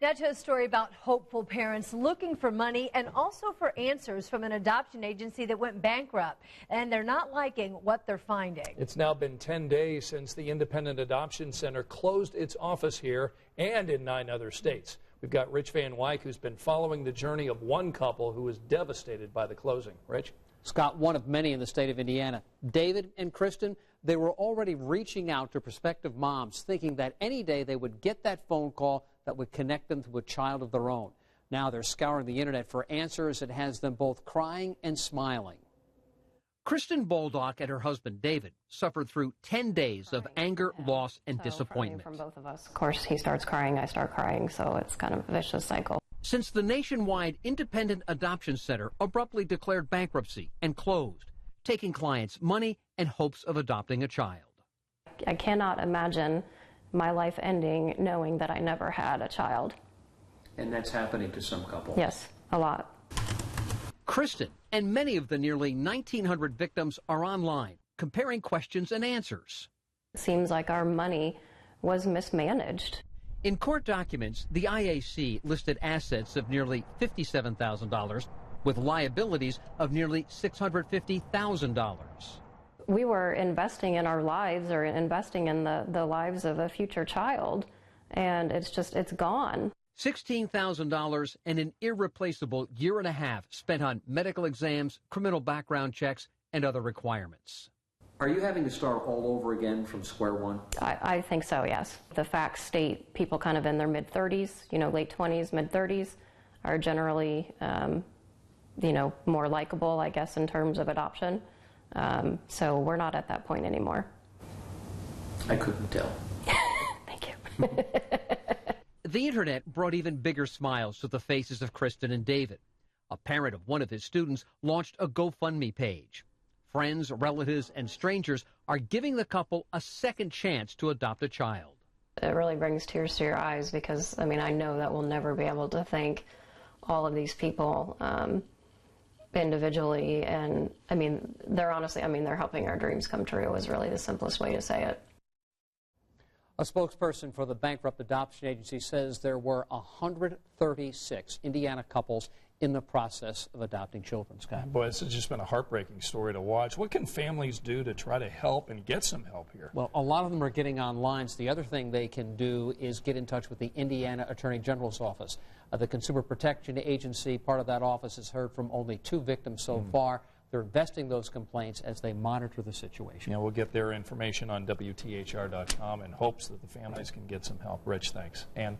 Now to a story about hopeful parents looking for money and also for answers from an adoption agency that went bankrupt, and they're not liking what they're finding. It's now been 10 days since the Independent Adoption Center closed its office here and in 9 other states. We've got Rich Van Wyk, who's been following the journey of one couple who was devastated by the closing. Rich? Scott, one of many in the state of Indiana. David and Kristen, they were already reaching out to prospective moms, thinking that any day they would get that phone call that would connect them to a child of their own. Now they're scouring the internet for answers that has them both crying and smiling. Kristen Baldock and her husband David suffered through 10 days of anger, loss, and disappointment. From both of us. Of course, he starts crying, I start crying, so it's kind of a vicious cycle. Since the nationwide Independent Adoption Center abruptly declared bankruptcy and closed, taking clients' money and hopes of adopting a child. I cannot imagine my life ending knowing that I never had a child. And that's happening to some couples. Yes, a lot. Kristen and many of the nearly 1,900 victims are online, comparing questions and answers. It seems like our money was mismanaged. In court documents, the IAC listed assets of nearly $57,000 with liabilities of nearly $650,000. We were investing in our lives or investing in the lives of a future child, and it's gone. $16,000 and an irreplaceable year and a half spent on medical exams, criminal background checks, and other requirements. Are you having to start all over again from square one? I think so, yes. The facts state people kind of in their mid-30s, late 20s, mid-30s, are generally, more likable, I guess, in terms of adoption. So we're not at that point anymore. I couldn't tell. Thank you. The internet brought even bigger smiles to the faces of Kristen and David. A parent of one of his students launched a GoFundMe page. Friends, relatives, and strangers are giving the couple a second chance to adopt a child. It really brings tears to your eyes because, I know that we'll never be able to thank all of these people individually. And, they're honestly, they're helping our dreams come true is really the simplest way to say it. A spokesperson for the bankrupt adoption agency says there were 136 Indiana couples in the process of adopting children, Scott. Boy, this has just been a heartbreaking story to watch. What can families do to try to help and get some help here? Well, a lot of them are getting online. So the other thing they can do is get in touch with the Indiana Attorney General's office. The Consumer Protection Agency, part of that office, has heard from only 2 victims so far. They're investing those complaints as they monitor the situation. Yeah, we'll get their information on WTHR.com in hopes that the families can get some help. Rich, thanks. And